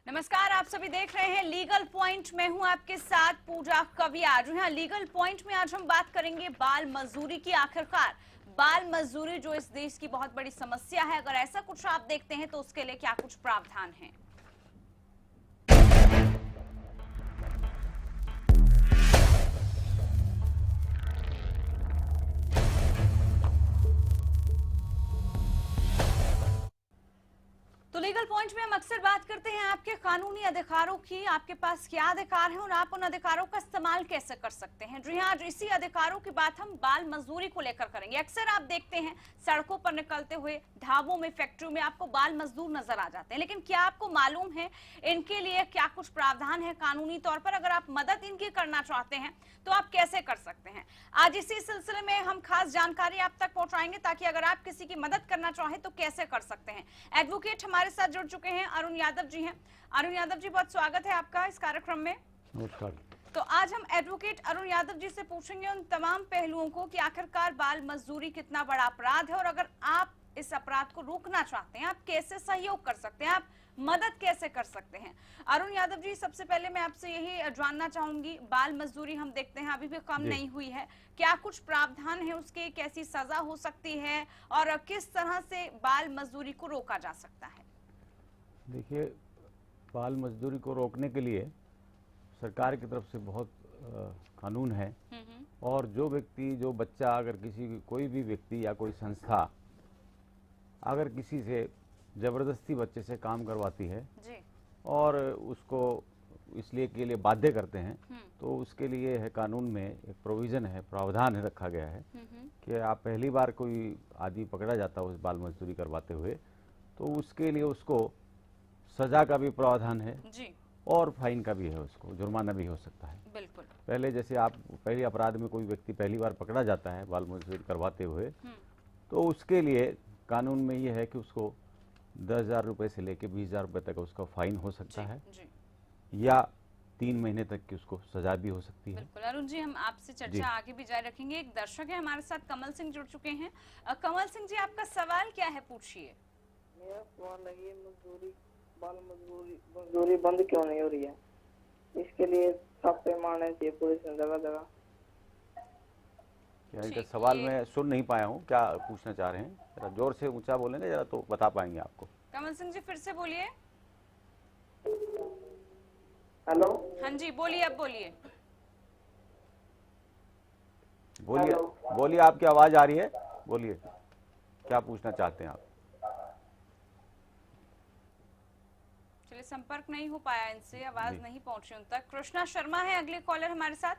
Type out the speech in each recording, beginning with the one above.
नमस्कार, आप सभी देख रहे हैं लीगल पॉइंट। मैं हूं आपके साथ पूजा कवियार। यहाँ लीगल पॉइंट में आज हम बात करेंगे बाल मजदूरी की। आखिरकार बाल मजदूरी जो इस देश की बहुत बड़ी समस्या है, अगर ऐसा कुछ आप देखते हैं तो उसके लिए क्या कुछ प्रावधान है। तो लीगल पॉइंट में हम अक्सर बात करते हैं आपके कानूनी अधिकारों की। आपके पास क्या अधिकार है और आप उन अधिकारों का इस्तेमाल कैसे कर सकते हैं। जी हाँ, आज इसी अधिकारों की बात हम बाल मजदूरी को लेकर करेंगे। अक्सर आप देखते हैं सड़कों पर निकलते हुए, ढाबों में, फैक्ट्रियों में आपको बाल मजदूर नजर आ जाते हैं, लेकिन क्या आपको मालूम है इनके लिए क्या कुछ प्रावधान है कानूनी तौर पर। अगर आप मदद इनकी करना चाहते हैं तो आप कैसे कर सकते हैं। आज इसी सिलसिले में हम खास जानकारी आप तक पहुंचाएंगे ताकि अगर आप किसी की मदद करना चाहें तो कैसे कर सकते हैं। एडवोकेट हमारे साथ जुड़ चुके हैं, अरुण यादव जी हैं। अरुण यादव जी, बहुत स्वागत है आपका इस कार्यक्रम में। नमस्कार। तो आज हम एडवोकेट अरुण यादव जी से पूछेंगे उन तमाम पहलुओं को कि आखिरकार बाल मजदूरी कितना बड़ा अपराध है और अगर आप इस अपराध को रोकना चाहते हैं आप कैसे सहयोग कर सकते हैं, आप मदद कैसे कर सकते हैं। अरुण यादव जी, सबसे पहले मैं आपसे यही जानना चाहूंगी, बाल मजदूरी हम देखते हैं अभी भी कम नहीं हुई है, क्या कुछ प्रावधान है उसके, कैसी सजा हो सकती है और किस तरह से बाल मजदूरी को रोका जा सकता है। देखिए, बाल मजदूरी को रोकने के लिए सरकार की तरफ से बहुत कानून है और जो व्यक्ति, जो बच्चा, अगर कोई भी व्यक्ति या कोई संस्था अगर किसी से ज़बरदस्ती बच्चे से काम करवाती है जी। और उसको इसलिए के लिए बाध्य करते हैं तो उसके लिए है, कानून में एक प्रोविज़न है, प्रावधान है, रखा गया है कि आप पहली बार कोई आदमी पकड़ा जाता है उस बाल मजदूरी करवाते हुए तो उसके लिए उसको सजा का भी प्रावधान है जी। और फाइन का भी है, उसको जुर्माना भी हो सकता है। बिल्कुल। पहले जैसे आप पहले अपराध में कोई व्यक्ति पहली बार पकड़ा जाता है बाल मजदूरी करवाते हुए तो उसके लिए कानून में ये है कि उसको 10,000 रुपये से लेकर 20,000 रुपये तक उसका फाइन हो सकता है या 3 महीने तक की उसको सजा भी हो सकती है। बिल्कुल अरुण जी, हम आपसे चर्चा आगे भी जारी रखेंगे। एक दर्शक है हमारे साथ, कमल सिंह जुड़ चुके हैं। कमल सिंह जी, आपका सवाल क्या है, पूछिए। मेरा सवाल है ये बाल मजदूरी बंद क्यों नहीं हो रही है? इसके लिए छापे मारने चाहिए पुलिस ने जगह जगह। क्या इनका सवाल मैं सुन नहीं पाया हूँ, क्या पूछना चाह रहे हैं? जरा जोर से ऊंचा बोलेंगे जरा तो बता पाएंगे आपको। कमल सिंह जी, फिर से बोलिए। हेलो। हाँ जी, बोलिए, अब बोलिए। बोलिए बोलिए, आपकी आवाज आ रही है, बोलिए क्या पूछना चाहते हैं आप। चलिए, संपर्क नहीं हो पाया इनसे, आवाज नहीं पहुंची उन तक। कृष्णा शर्मा है अगले कॉलर हमारे साथ।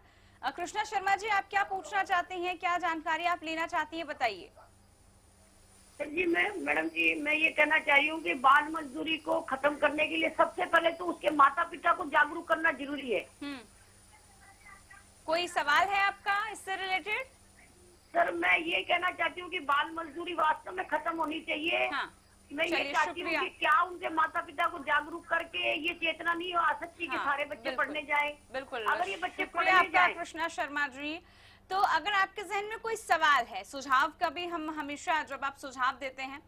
कृष्णा शर्मा जी, आप क्या पूछना चाहती हैं, क्या जानकारी आप लेना चाहती हैं, बताइए। जी मैडम जी, मैं ये कहना चाह रही हूँ कि बाल मजदूरी को खत्म करने के लिए सबसे पहले तो उसके माता पिता को जागरूक करना जरूरी है। कोई सवाल है आपका इससे रिलेटेड? सर, मैं ये कहना चाहती हूँ कि बाल मजदूरी वास्तव में खत्म होनी चाहिए। हाँ। मैं ये चाहती हूँ कि क्या उनके माता पिता को जागरूक करके ये चेतना नहीं आ सकती कि सारे बच्चे पढ़ने जाएं। बिल्कुल, अगर ये बच्चे पढ़ने जाएं। कृष्णा शर्मा जी, तो अगर आपके जहन में कोई सवाल है, सुझाव का भी हम हमेशा, जब आप सुझाव देते हैं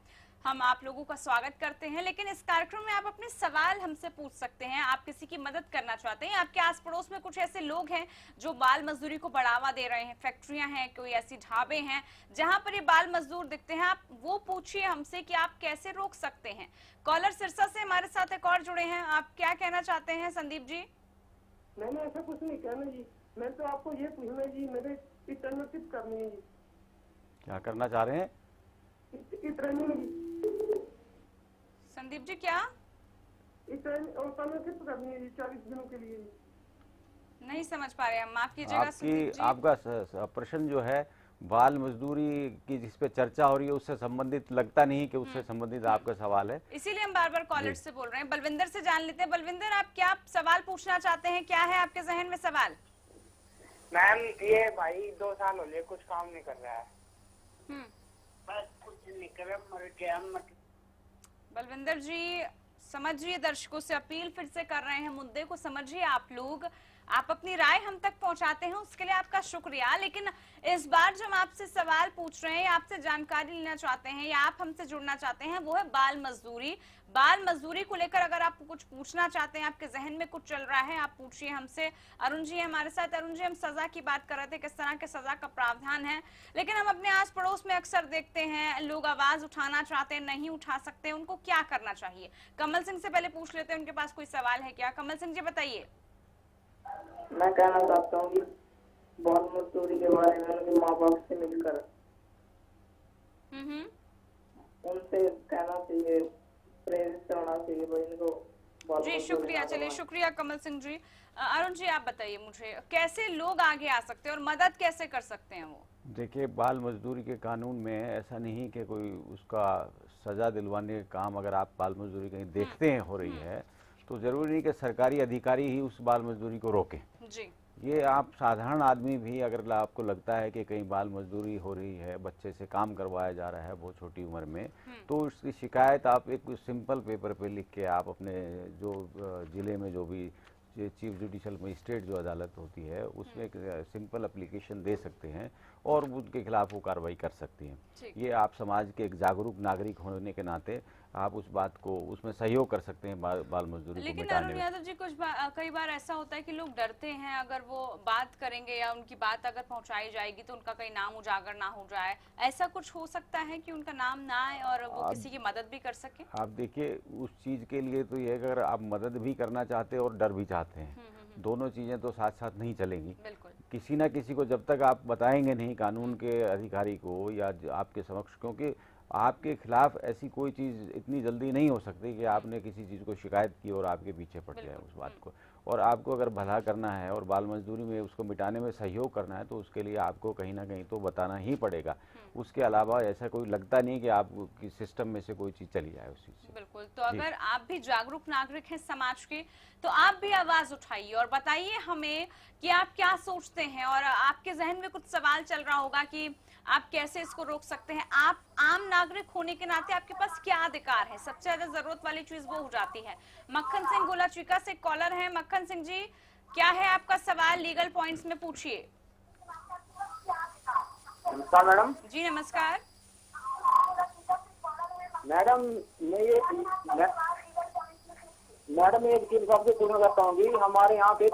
हम आप लोगों का स्वागत करते हैं, लेकिन इस कार्यक्रम में आप अपने सवाल हमसे पूछ सकते हैं। आप किसी की मदद करना चाहते हैं, आपके आस पड़ोस में कुछ ऐसे लोग हैं जो बाल मजदूरी को बढ़ावा दे रहे हैं, फैक्ट्रियां हैं, कोई ऐसी ढाबे हैं जहां पर ये बाल मजदूर दिखते हैं, आप वो पूछिए हमसे कि आप कैसे रोक सकते हैं। कॉलर सिरसा से हमारे साथ एक और जुड़े हैं, आप क्या कहना चाहते हैं संदीप जी? मैंने ऐसा कुछ नहीं कहना जी, मैं तो आपको ये पूछना जी, मेरे ट्रेनिंग करनी है जी। क्या करना चाह रहे हैं? ट्रेनिंग संदीप जी, क्या करनी है जी 40 दिनों के लिए। नहीं समझ पा रहे हैं, माफ कीजिएगा। आपका प्रश्न जो है बाल मजदूरी की जिस पे चर्चा हो रही है उससे संबंधित लगता नहीं कि उससे संबंधित आपका सवाल है, इसीलिए हम बार बार कॉलर से बोल रहे हैं। बलविंदर से जान लेते हैं। बलविंदर, आप क्या सवाल पूछना चाहते हैं, क्या है आपके जहन में सवाल? मैम, ये भाई 2 साल हो गए कुछ काम नहीं कर रहा है। बस कुछ नहीं कर रहा। बलविंदर जी, समझिए, दर्शकों से अपील फिर से कर रहे हैं, मुद्दे को समझिए आप लोग। आप अपनी राय हम तक पहुंचाते हैं उसके लिए आपका शुक्रिया, लेकिन इस बार जो हम आपसे सवाल पूछ रहे हैं, आपसे जानकारी लेना चाहते हैं या आप हमसे जुड़ना चाहते हैं, वो है बाल मजदूरी। बाल मजदूरी को लेकर अगर आप कुछ पूछना चाहते हैं, आपके जहन में कुछ चल रहा है, आप पूछिए हमसे। अरुण जी हमारे साथ। अरुण जी, हम सजा की बात कर रहे थे, किस तरह के सजा का प्रावधान है, लेकिन हम अपने आस पड़ोस में अक्सर देखते हैं लोग आवाज उठाना चाहते हैं, नहीं उठा सकते, उनको क्या करना चाहिए? कमल सिंह से पहले पूछ लेते हैं, उनके पास कोई सवाल है क्या? कमल सिंह जी बताइए। मैं कहना चाहता हूँ कि बाल मजदूरी के बारे में उनके माँ बाप से मिलकर उनसे कहना चाहिए, प्रेरित करना चाहिए भाई इनको बाल जी मजदूरी शुक्रिया। ना चलिए करवाएं। शुक्रिया कमल सिंह जी। अरुण जी आप बताइए मुझे, कैसे लोग आगे आ सकते हैं और मदद कैसे कर सकते हैं वो? देखिए, बाल मजदूरी के कानून में ऐसा नहीं कि कोई उसका सजा दिलवाने का काम अगर आप बाल मजदूरी कहीं देखते हैं हो रही है तो जरूरी नहीं कि सरकारी अधिकारी ही उस बाल मजदूरी को रोकें। जी ये आप साधारण आदमी भी अगर आपको लगता है कि कहीं बाल मजदूरी हो रही है, बच्चे से काम करवाया जा रहा है बहुत छोटी उम्र में, तो उसकी शिकायत आप एक सिंपल पेपर पे लिख के आप अपने जो जिले में जो भी चीफ जुडिशियल मजिस्ट्रेट जो अदालत होती है उसमें एक सिंपल एप्लीकेशन दे सकते हैं और उनके खिलाफ वो कार्रवाई कर सकती हैं। ये आप समाज के एक जागरूक नागरिक होने के नाते आप उस बात को उसमें सहयोग कर सकते हैं बाल मजदूरी को लेकिन मिटाने अरुण में। यादव जी कई बार ऐसा होता है कि लोग डरते हैं, अगर वो बात करेंगे या उनकी बात अगर पहुंचाई जाएगी तो उनका कहीं नाम उजागर ना हो जाए, ऐसा कुछ हो सकता है कि उनका नाम ना आए और वो किसी की मदद भी कर सके? आप देखिए, उस चीज के लिए तो ये अगर आप मदद भी करना चाहते हैं और डर भी चाहते हैं, दोनों चीजें तो साथ साथ नहीं चलेंगी। बिल्कुल। किसी ना किसी को जब तक आप बताएंगे नहीं कानून के अधिकारी को या आपके समक्ष, क्योंकि आपके खिलाफ ऐसी कोई चीज़ इतनी जल्दी नहीं हो सकती कि आपने किसी चीज़ को शिकायत की और आपके पीछे पड़ जाए उस बात को। और आपको अगर भला करना है और बाल मजदूरी में उसको मिटाने में सहयोग करना है तो उसके लिए आपको कहीं ना कहीं तो बताना ही पड़ेगा। उसके अलावा ऐसा कोई लगता नहीं कि आप कि सिस्टम में से कोई चीज़ चली जाए उस चीज़ से। बिल्कुल। तो अगर आप भी जागरूक नागरिक हैं समाज के, तो आप भी आवाज उठाइए और बताइए हमें कि आप क्या सोचते हैं, और आपके जहन में कुछ सवाल चल रहा होगा कि आप कैसे इसको रोक सकते हैं। आप आम नागरिक होने के नाते आपके पास क्या अधिकार है? सबसे ज्यादा जरूरत वाली चीज वो हो जाती है। मक्खन सिंह गोलाचीका से कॉलर है। मक्खन सिंह जी, क्या है आपका सवाल? लीगल पॉइंट्स में पूछिए। नमस्कार मैडम। जी नमस्कार। मैडम मैडम एक चीज सबसे पूछना चाहता हूँ कि हमारे यहाँ पे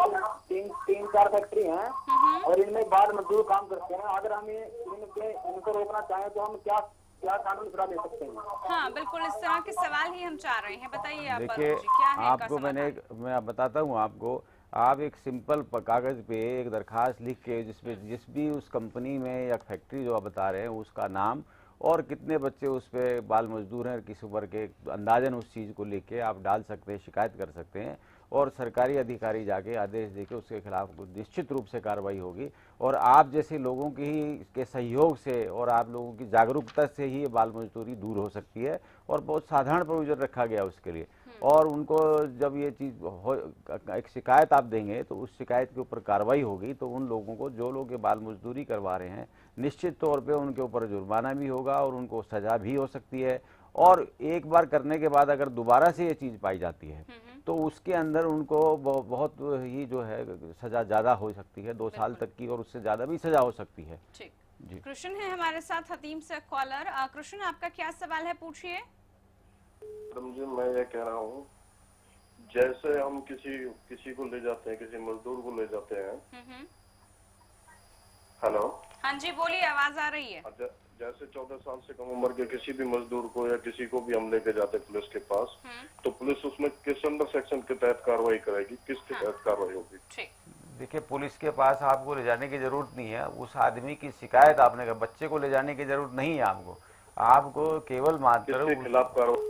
तीन चार फैक्ट्री हैं और इनमें बाल मजदूर काम करते हैं। अगर हमें इनको रोकना चाहें तो हम क्या क्या कानून सलाह दे सकते हैं? हाँ बिल्कुल, इस तरह के सवाल ही हम चाह रहे हैं। बताइए आप। देखिए, क्या है आपको मैं बताता हूँ आपको। आप एक सिंपल कागज पे एक दरखास्त लिख के जिसमें जिस भी उस कंपनी में या फैक्ट्री जो आप बता रहे हैं उसका नाम और कितने बच्चे उस पे बाल मजदूर हैं किस उम्र के, अंदाजन उस चीज़ को लिख के आप डाल सकते हैं, शिकायत कर सकते हैं और सरकारी अधिकारी जाके आदेश देके उसके खिलाफ निश्चित रूप से कार्रवाई होगी। और आप जैसे लोगों की ही के सहयोग से और आप लोगों की जागरूकता से ही ये बाल मजदूरी दूर हो सकती है और बहुत साधारण प्रोविजन रखा गया उसके लिए। और उनको जब ये चीज़ एक शिकायत आप देंगे तो उस शिकायत के ऊपर कार्रवाई होगी, तो उन लोगों को जो लोग ये बाल मजदूरी करवा रहे हैं निश्चित तौर पे उनके ऊपर जुर्माना भी होगा और उनको सजा भी हो सकती है। और एक बार करने के बाद अगर दोबारा से ये चीज़ पाई जाती है तो उसके अंदर उनको बहुत ही जो है सजा ज़्यादा हो सकती है, 2 साल तक की, और उससे ज़्यादा भी सजा हो सकती है। ठीक जी। कृष्ण है हमारे साथ हतीम से कॉलर। कृष्ण आपका क्या सवाल है, पूछिए। मैडम जी, मैं ये कह रहा हूँ, जैसे हम किसी को ले जाते हैं, किसी मजदूर को ले जाते हैं। हेलो। हाँ जी बोलिए, आवाज आ रही है। जैसे 14 साल से कम उम्र के किसी भी मजदूर को या किसी को भी हम लेके जाते पुलिस के पास, तो पुलिस उसमें किस अंडर सेक्शन के तहत कार्रवाई करेगी, किसके तहत कार्रवाई होगी? ठीक। देखिए, पुलिस के पास आपको ले जाने की जरूरत नहीं है। उस आदमी की शिकायत आपने कहा, बच्चे को ले जाने की जरूरत नहीं है आपको केवल मात्र खिलाफ कार्रवाई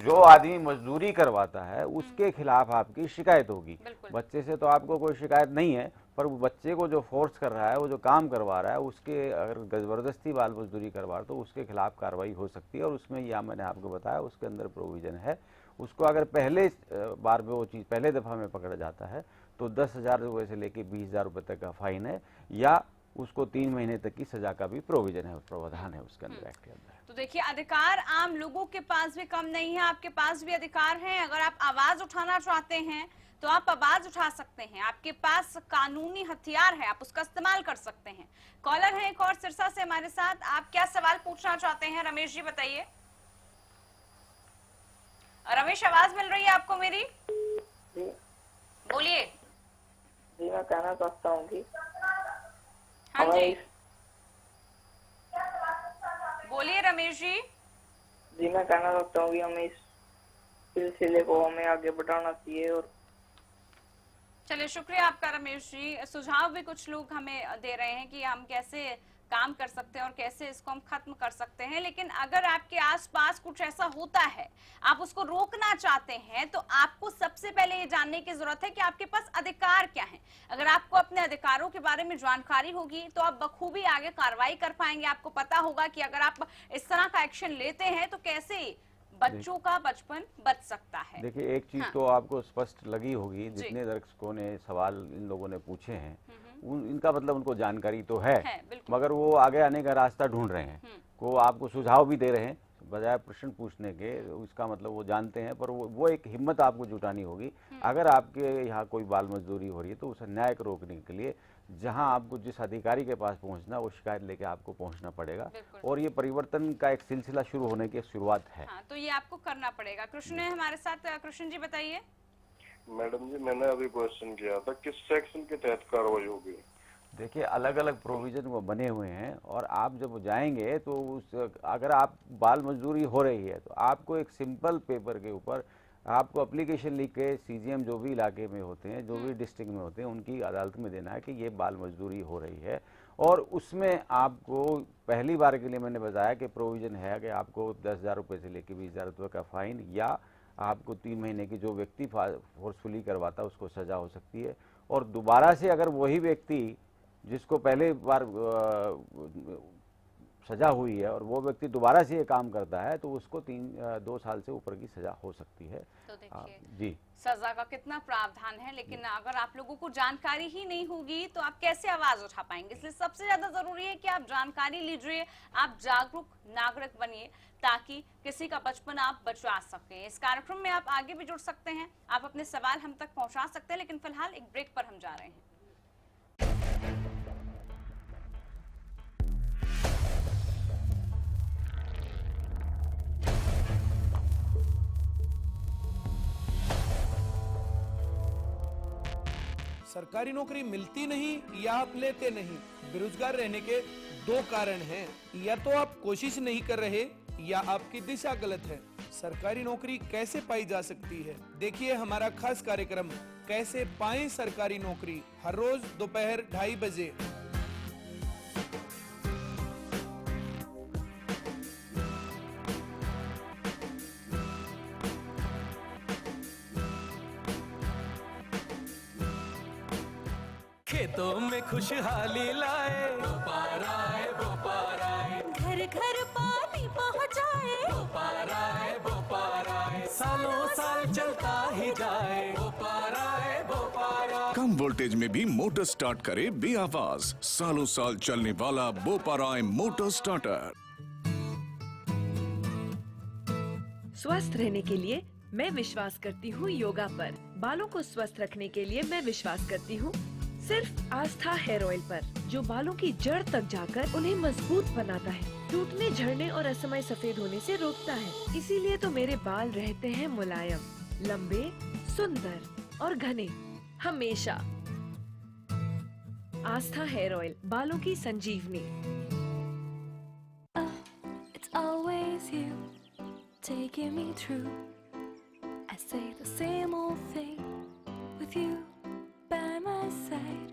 जो आदमी मजदूरी करवाता है उसके खिलाफ आपकी शिकायत होगी। बच्चे से तो आपको कोई शिकायत नहीं है, पर बच्चे को जो फोर्स कर रहा है, वो जो काम करवा रहा है, उसके अगर जबरदस्ती बाल मजदूरी करवा तो उसके खिलाफ कार्रवाई हो सकती है। और उसमें यह मैंने आपको बताया उसके अंदर प्रोविजन है। उसको अगर पहले बार में वो चीज़ पहले दफ़ा में पकड़ा जाता है तो 10,000 रुपये से लेकर 20,000 रुपये तक का फाइन है या उसको 3 महीने तक की सजा का भी प्रोविजन है, प्रावधान है उसके अंदर, एक्ट के अंदर। तो देखिए, अधिकार आम लोगों के पास भी कम नहीं है, आपके पास भी अधिकार है। अगर आप आवाज उठाना चाहते हैं तो आप आवाज उठा सकते हैं। आपके पास कानूनी हथियार है, आप उसका इस्तेमाल कर सकते हैं। कॉलर है एक और सिरसा से हमारे साथ। आप क्या सवाल पूछना चाहते हैं? रमेश जी बताइए। रमेश, आवाज मिल रही है आपको मेरी? जी बोलिए। जी, मैं कहना चाहता हूँ कि हाँ हमें जी, बोलिए रमेश जी। जी मैं कहना चाहता हूँ कि हमें इस सिलसिले को हमें आगे बढ़ाना चाहिए। और चलिए, शुक्रिया आपका रमेश जी। सुझाव भी कुछ लोग हमें दे रहे हैं कि हम कैसे काम कर सकते हैं और कैसे इसको हम खत्म कर सकते हैं। लेकिन अगर आपके आसपास कुछ ऐसा होता है, आप उसको रोकना चाहते हैं, तो आपको सबसे पहले ये जानने की जरूरत है कि आपके पास अधिकार क्या हैं। अगर आपको अपने अधिकारों के बारे में जानकारी होगी तो आप बखूबी आगे कार्रवाई कर पाएंगे। आपको पता होगा कि अगर आप इस तरह का एक्शन लेते हैं तो कैसे बच्चों का बचपन बच सकता है। देखिए, एक चीज हाँ। तो आपको स्पष्ट लगी होगी, जितने दर्शकों ने सवाल इन लोगों ने पूछे हैं इनका मतलब उनको जानकारी तो है, बिल्कुल। मगर वो आगे आने का रास्ता ढूंढ रहे हैं, को आपको सुझाव भी दे रहे हैं बजाय प्रश्न पूछने के। उसका मतलब वो जानते हैं, पर वो एक हिम्मत आपको जुटानी होगी। अगर आपके यहाँ कोई बाल मजदूरी हो रही है तो उस अन्याय को रोकने के लिए जहां आपको जिस अधिकारी के पास पहुंचना, वो शिकायत लेके आपको पहुंचना पड़ेगा। और ये परिवर्तन का एक सिलसिला शुरू होने की शुरुआत है। हाँ, तो ये आपको करना पड़ेगा। कृष्ण है हमारे साथ। कृष्ण जी बताइए। मैडम जी, मैंने अभी क्वेश्चन किया था, किस सेक्शन के तहत कार्रवाई होगी? देखिए, अलग अलग प्रोविजन वो बने हुए हैं, और आप जब जाएंगे तो अगर आप बाल मजदूरी हो रही है तो आपको एक सिंपल पेपर के ऊपर आपको एप्लीकेशन लिख के सीजीएम जो भी इलाके में होते हैं, जो भी डिस्ट्रिक्ट में होते हैं, उनकी अदालत में देना है कि ये बाल मजदूरी हो रही है। और उसमें आपको पहली बार के लिए मैंने बताया कि प्रोविजन है कि आपको 10,000 रुपये से लेकर 20,000 रुपये का फाइन, या आपको 3 महीने की जो व्यक्ति फोर्सफुली करवाता है उसको सजा हो सकती है। और दोबारा से अगर वही व्यक्ति जिसको पहले बार सजा हुई है और वो व्यक्ति दोबारा से ये काम करता है तो उसको 2 साल से ऊपर की सजा हो सकती है। तो देखिए जी, सजा का कितना प्रावधान है, लेकिन अगर आप लोगों को जानकारी ही नहीं होगी तो आप कैसे आवाज उठा पाएंगे। इसलिए सबसे ज्यादा जरूरी है कि आप जानकारी लीजिए, आप जागरूक नागरिक बनिए, ताकि किसी का बचपन आप बचा सकें। इस कार्यक्रम में आप आगे भी जुड़ सकते हैं, आप अपने सवाल हम तक पहुंचा सकते हैं, लेकिन फिलहाल एक ब्रेक पर हम जा रहे हैं। सरकारी नौकरी मिलती नहीं या आप लेते नहीं, बेरोजगार रहने के 2 कारण हैं। या तो आप कोशिश नहीं कर रहे या आपकी दिशा गलत है। सरकारी नौकरी कैसे पाई जा सकती है, देखिए हमारा खास कार्यक्रम कैसे पाएं सरकारी नौकरी, हर रोज दोपहर 2:30 बजे। खेतों में खुशहाली लाए, बोपार आए, बोपार आए, घर घर पानी पहुँचाए, बोपार आए, बोपार आए, सालों साल चलता ही जाए, बोपार आए, बोपार आए। कम वोल्टेज में भी मोटर स्टार्ट करे बेआवाज, सालों साल चलने वाला बोपाराय मोटर स्टार्टर। स्वस्थ रहने के लिए मैं विश्वास करती हूँ योगा पर। बालों को स्वस्थ रखने के लिए मैं विश्वास करती हूँ सिर्फ आस्था हेयर ऑयल पर, जो बालों की जड़ तक जाकर उन्हें मजबूत बनाता है, टूटने, झड़ने और असमय सफेद होने से रोकता है। इसीलिए तो मेरे बाल रहते हैं मुलायम, लंबे, सुंदर और घने हमेशा। आस्था हेयर ऑयल, बालों की संजीवनी। It's always you taking me through. I say the same old thing with you by my side.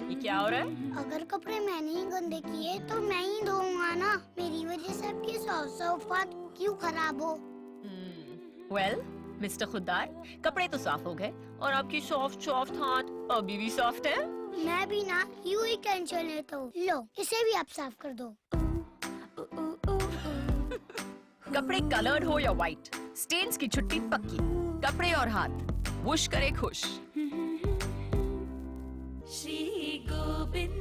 ये क्या हो रहा है? अगर कपड़े मैंने ही गंदे किए तो मैं ही धोऊंगा ना। मेरी वजह से आपकी सोफा क्यों खराब हो? वेल, मिस्टर खुद्दार, कपड़े तो साफ हो गए और आपकी सॉफ्ट हाथ अभी भी सॉफ्ट है। मैं भी ना यूं ही टेंशन लेता हूँ। लो, इसे भी आप साफ कर दो। कपड़े कलर्ड हो या व्हाइट, स्टेन्स की छुट्टी पक्की। कपड़े और हाथ वुश करे खुश। श्री गोविंद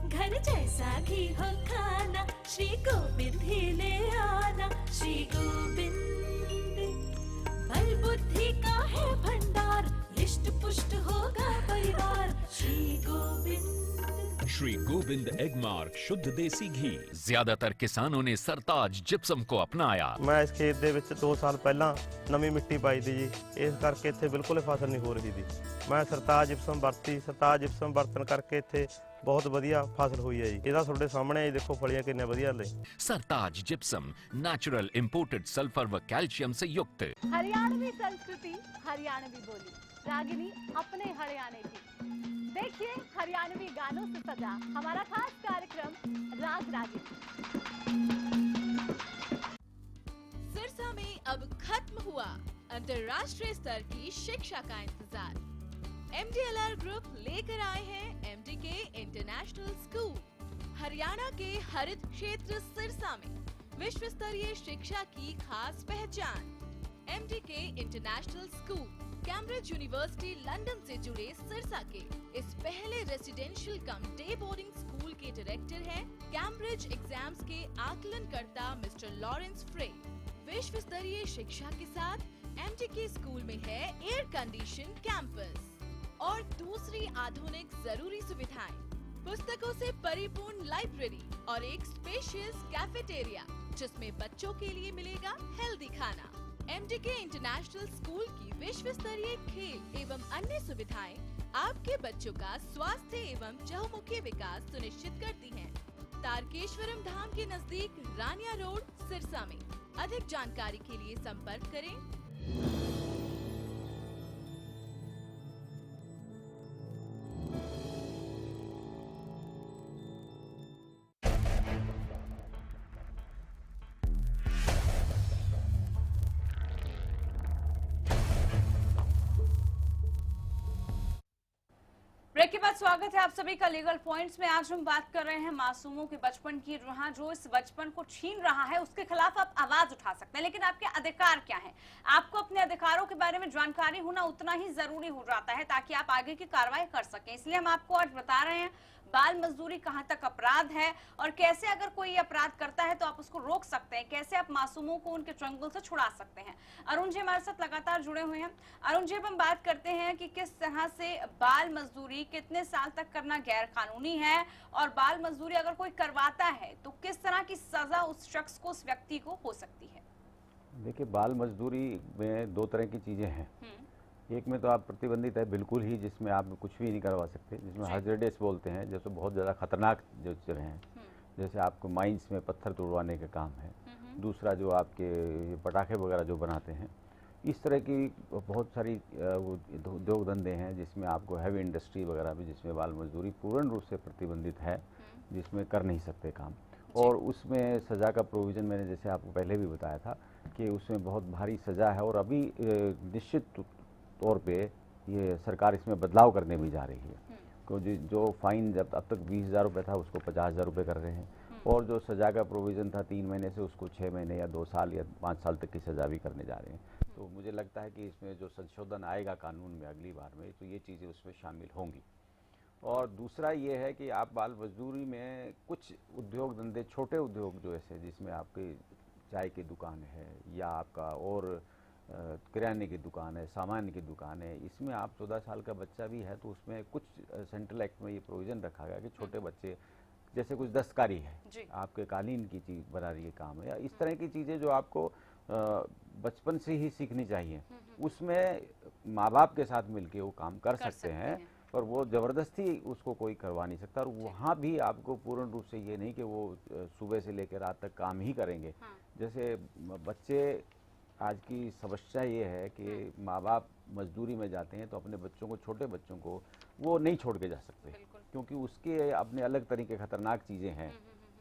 घर जैसा घी हो खाना, श्री गोविंद ही ले आना। श्री गोविंद बल बुद्धि का है भंडार, रिष्ट पुष्ट होगा परिवार। श्री गोविंद। श्री गोविंद एग मार्क शुद्ध देसी घी। ज्यादातर किसानों ने सरताज जिप्सम को अपनाया। मैं इस खेत ਦੇ ਵਿੱਚ 2 ਸਾਲ ਪਹਿਲਾਂ ਨਵੀਂ ਮਿੱਟੀ ਪਾਈ ਦੀ ਜੀ, ਇਸ ਕਰਕੇ ਇੱਥੇ ਬਿਲਕੁਲ ਫਸਲ ਨਹੀਂ ਹੋ ਰਹੀ ਸੀ। ਮੈਂ ਸਰਤਾਜ ਜਿਪਸਮ ਵਰਤੀ, ਸਰਤਾਜ ਜਿਪਸਮ ਵਰਤਣ ਕਰਕੇ ਇੱਥੇ बहुत बढ़िया फसल हुई है जी। ਇਹਦਾ ਤੁਹਾਡੇ ਸਾਹਮਣੇ देखो फलियां कितने बढ़िया ले। सरताज जिप्सम नेचुरल इंपोर्टेड सल्फर व कैल्शियम से युक्त। हरियाणवी संस्कृति, हरियाणवी बोली, रागिनी अपने हरियाणे की। देखिए हरियाणवी गानों से सजा हमारा खास कार्यक्रम राग रागिनी। सिरसा में अब खत्म हुआ अंतर्राष्ट्रीय स्तर की शिक्षा का इंतजार। MDLR ग्रुप लेकर आए हैं MDK इंटरनेशनल स्कूल। हरियाणा के हरित क्षेत्र सिरसा में विश्व स्तरीय शिक्षा की खास पहचान। MDK international school Cambridge university London से जुड़े सिरसा के इस पहले रेसिडेंशियल कम डे बोर्डिंग स्कूल के डायरेक्टर हैं कैम्ब्रिज एग्जाम्स के आकलनकर्ता मिस्टर लॉरेंस फ्रे। विश्व स्तरीय शिक्षा के साथ MDK स्कूल में है एयर कंडीशन कैंपस और दूसरी आधुनिक जरूरी सुविधाएं, पुस्तकों से परिपूर्ण लाइब्रेरी और एक स्पेशियस कैफेटेरिया जिसमें बच्चों के लिए मिलेगा हेल्दी खाना। MDK इंटरनेशनल स्कूल की विश्व स्तरीय खेल एवं अन्य सुविधाएं आपके बच्चों का स्वास्थ्य एवं चहुमुखी विकास सुनिश्चित करती हैं। तारकेश्वरम धाम के नजदीक रानिया रोड सिरसा में। अधिक जानकारी के लिए संपर्क करें। ब्रेक के बाद स्वागत है आप सभी का लीगल पॉइंट्स में। आज हम बात कर रहे हैं मासूमों के बचपन की, जहां जो इस बचपन को छीन रहा है उसके खिलाफ आप आवाज उठा सकते हैं। लेकिन आपके अधिकार क्या हैं? आपको अपने अधिकारों के बारे में जानकारी होना उतना ही जरूरी हो जाता है ताकि आप आगे की कार्रवाई कर सकें। इसलिए हम आपको आज बता रहे हैं बाल मजदूरी कहां तक अपराध है और कैसे अगर कोई अपराध करता है तो आप उसको रोक सकते हैं, कैसे आप मासूमों को उनके चंगुल से छुड़ा सकते हैं। अरुण जी हमारे साथ लगातार जुड़े हुए हैं। अरुण जी, अब हम बात करते हैं कि किस तरह से बाल मजदूरी कितने साल तक करना गैर कानूनी है और बाल मजदूरी अगर कोई करवाता है तो किस तरह की सजा उस शख्स को, उस व्यक्ति को हो सकती है। देखिए, बाल मजदूरी में 2 तरह की चीजें हैं। एक में तो आप प्रतिबंधित है बिल्कुल ही, जिसमें आप कुछ भी नहीं करवा सकते, जिसमें हज़ार्डस बोलते हैं, जैसे बहुत ज़्यादा खतरनाक जो जगह हैं, जैसे आपको माइंस में पत्थर तोड़वाने का काम है। दूसरा जो आपके पटाखे वगैरह जो बनाते हैं, इस तरह की बहुत सारी उद्योग धंधे हैं जिसमें आपको हैवी इंडस्ट्री वगैरह भी, जिसमें बाल मजदूरी पूर्ण रूप से प्रतिबंधित है, जिसमें कर नहीं सकते काम। और उसमें सज़ा का प्रोविज़न मैंने जैसे आपको पहले भी बताया था कि उसमें बहुत भारी सज़ा है और अभी निश्चित तौर पे ये सरकार इसमें बदलाव करने भी जा रही है। क्योंकि जो फाइन जब अब तक 20,000 रुपये था उसको 50,000 रुपये कर रहे हैं और जो सज़ा का प्रोविज़न था 3 महीने से उसको 6 महीने या 2 साल या 5 साल तक की सज़ा भी करने जा रहे हैं। तो मुझे लगता है कि इसमें जो संशोधन आएगा कानून में अगली बार में, तो ये चीज़ें उसमें शामिल होंगी। और दूसरा ये है कि आप बाल मजदूरी में कुछ उद्योग धंधे, छोटे उद्योग जो ऐसे जिसमें आपकी चाय की दुकान है या आपका और किराने की दुकान है, सामान की दुकान है, इसमें आप 14 साल का बच्चा भी है तो उसमें कुछ सेंट्रल एक्ट में ये प्रोविज़न रखा गया कि छोटे बच्चे, जैसे कुछ दस्तकारी है, आपके कालीन की चीज़ बना रही है काम है, या इस तरह की चीज़ें जो आपको बचपन से ही सीखनी चाहिए, उसमें माँ बाप के साथ मिलके वो काम कर सकते हैं और वो ज़बरदस्ती उसको कोई करवा नहीं सकता। और वहाँ भी आपको पूर्ण रूप से ये नहीं कि वो सुबह से लेकर रात तक काम ही करेंगे। जैसे बच्चे, आज की समस्या ये है कि माँ बाप मजदूरी में जाते हैं तो अपने बच्चों को, छोटे बच्चों को वो नहीं छोड़ के जा सकते, क्योंकि उसके अपने अलग तरीके खतरनाक चीज़ें हैं।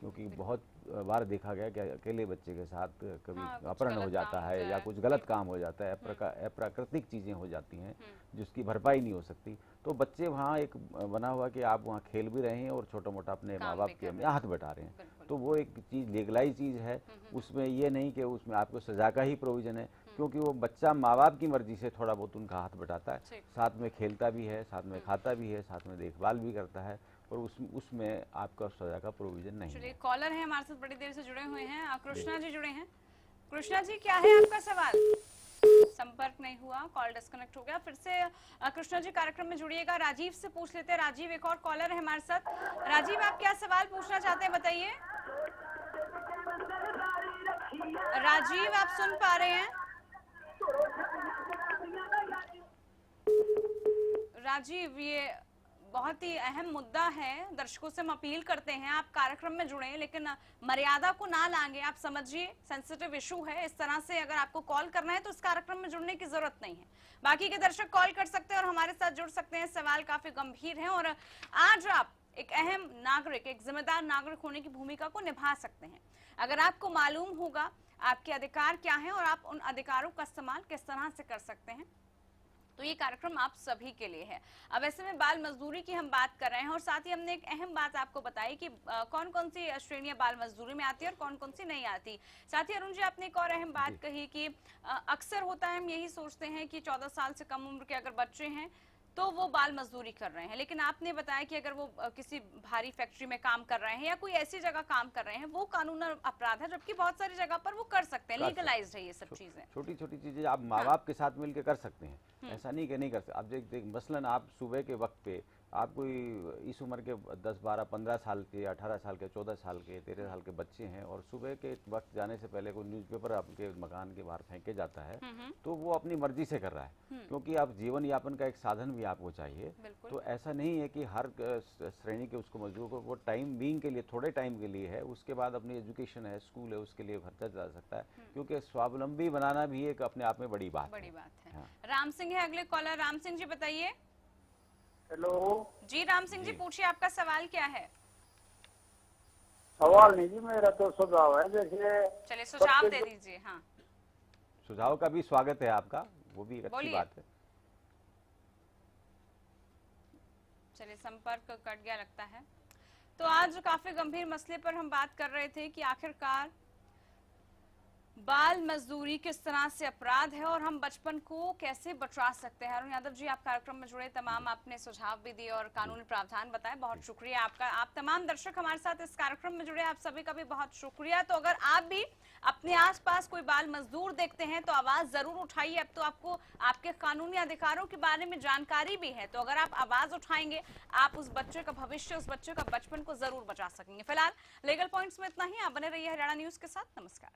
क्योंकि बहुत बार देखा गया कि अकेले बच्चे के साथ कभी अपहरण हो जाता है या कुछ गलत काम हो जाता है, अप्राकृतिक चीज़ें हो जाती हैं जिसकी भरपाई नहीं हो सकती। तो बच्चे वहाँ एक बना हुआ कि आप वहाँ खेल भी रहे हैं और छोटा मोटा अपने माँ बाप के हाथ बटा रहे हैं, तो वो एक चीज़ लीगलाइज चीज़ है। उसमें ये नहीं कि उसमें आपको सजा का ही प्रोविज़न है, क्योंकि वो बच्चा माँ बाप की मर्जी से थोड़ा बहुत उनका हाथ बटाता है, साथ में खेलता भी है, साथ में खाता भी है, साथ में देखभाल भी करता है, और उसमें आपका सजा का प्रोविजन नहीं है। कॉलर है हमारे साथ, बड़ी देर से जुड़े हुए हैं, कृष्णा जी जुड़े हैं। कृष्णा जी, क्या है आपका सवाल? संपर्क नहीं हुआ, कॉल डिस्कनेक्ट हो गया। फिर से कृष्णा जी कार्यक्रम में जुड़िएगा। राजीव से पूछ लेते हैं। राजीव एक और कॉलर है हमारे साथ। राजीव, आप क्या सवाल पूछना चाहते हैं, बताइए। राजीव, आप सुन पा रहे हैं? राजीव, ये बहुत ही अहम मुद्दा है। दर्शकों से हम अपील करते हैं आप कार्यक्रम में जुड़े, लेकिन मर्यादा को ना लांगे। आप समझिए, सेंसिटिव इशू है। इस तरह से अगर आपको कॉल करना है तो इस कार्यक्रम में जुड़ने की जरूरत नहीं है। बाकी के दर्शक कॉल कर सकते हैं और हमारे साथ जुड़ सकते हैं। सवाल काफी गंभीर है और आज आप एक अहम नागरिक, एक जिम्मेदार नागरिक होने की भूमिका को निभा सकते हैं। अगर आपको मालूम होगा आपके अधिकार क्या हैं और आप उन अधिकारों का इस्तेमाल किस तरह से कर सकते हैं, तो ये कार्यक्रम आप सभी के लिए है। अब ऐसे में बाल मजदूरी की हम बात कर रहे हैं और साथ ही हमने एक अहम बात आपको बताई कि कौन कौन सी श्रेणियां बाल मजदूरी में आती है और कौन कौन सी नहीं आती। साथ ही अरुण जी, आपने एक और अहम बात कही कि अक्सर होता है, हम यही सोचते हैं कि 14 साल से कम उम्र के अगर बच्चे हैं तो वो बाल मजदूरी कर रहे हैं, लेकिन आपने बताया कि अगर वो किसी भारी फैक्ट्री में काम कर रहे हैं या कोई ऐसी जगह काम कर रहे हैं, वो कानूनन अपराध है, जबकि बहुत सारी जगह पर वो कर सकते हैं, लीगलाइज्ड है ये सब चीजें। छोटी छोटी चीजें आप माँ बाप के साथ मिलकर कर सकते हैं, ऐसा नहीं कि नहीं कर सकते। आप देख मसलन आप सुबह के वक्त पे आप कोई इस उम्र के 10, 12, 15 साल के, 18 साल के, 14 साल के, 13 साल के बच्चे हैं और सुबह के वक्त जाने से पहले कोई न्यूज़पेपर आपके मकान के बाहर फेंके जाता है, तो वो अपनी मर्जी से कर रहा है, क्योंकि आप जीवन यापन का एक साधन भी आपको चाहिए। तो ऐसा नहीं है कि हर श्रेणी के उसको मजदूर को वो टाइम बीइंग के लिए, थोड़े टाइम के लिए है, उसके बाद अपनी एजुकेशन है, स्कूल है, उसके लिए खर्चा जा सकता है, क्योंकि स्वावलंबी बनाना भी एक अपने आप में बड़ी बात है। राम सिंह है अगले कॉलर। राम सिंह जी, बताइए। हेलो जी राम सिंह जी, पूछिए, आपका सवाल क्या है? सवाल नहीं जी, मेरा तो सुझाव है। जैसे चलिए सुझाव दे दीजिए। हाँ, सुझाव का भी स्वागत है आपका, वो भी एक अच्छी बात है। चलिए, संपर्क कट गया लगता है। तो आज काफी गंभीर मसले पर हम बात कर रहे थे कि आखिरकार बाल मजदूरी किस तरह से अपराध है और हम बचपन को कैसे बचा सकते हैं। अरुण यादव जी, आप कार्यक्रम में जुड़े, तमाम आपने सुझाव भी दिए और कानूनी प्रावधान बताए, बहुत शुक्रिया आपका। आप तमाम दर्शक हमारे साथ इस कार्यक्रम में जुड़े, आप सभी का भी बहुत शुक्रिया। तो अगर आप भी अपने आसपास कोई बाल मजदूर देखते हैं तो आवाज जरूर उठाइए। अब तो आपको आपके कानूनी अधिकारों के बारे में जानकारी भी है, तो अगर आप आवाज उठाएंगे, आप उस बच्चे का भविष्य, उस बच्चे का बचपन को जरूर बचा सकेंगे। फिलहाल लीगल पॉइंट्स में इतना ही। आप बने रहिए हरियाणा न्यूज के साथ। नमस्कार।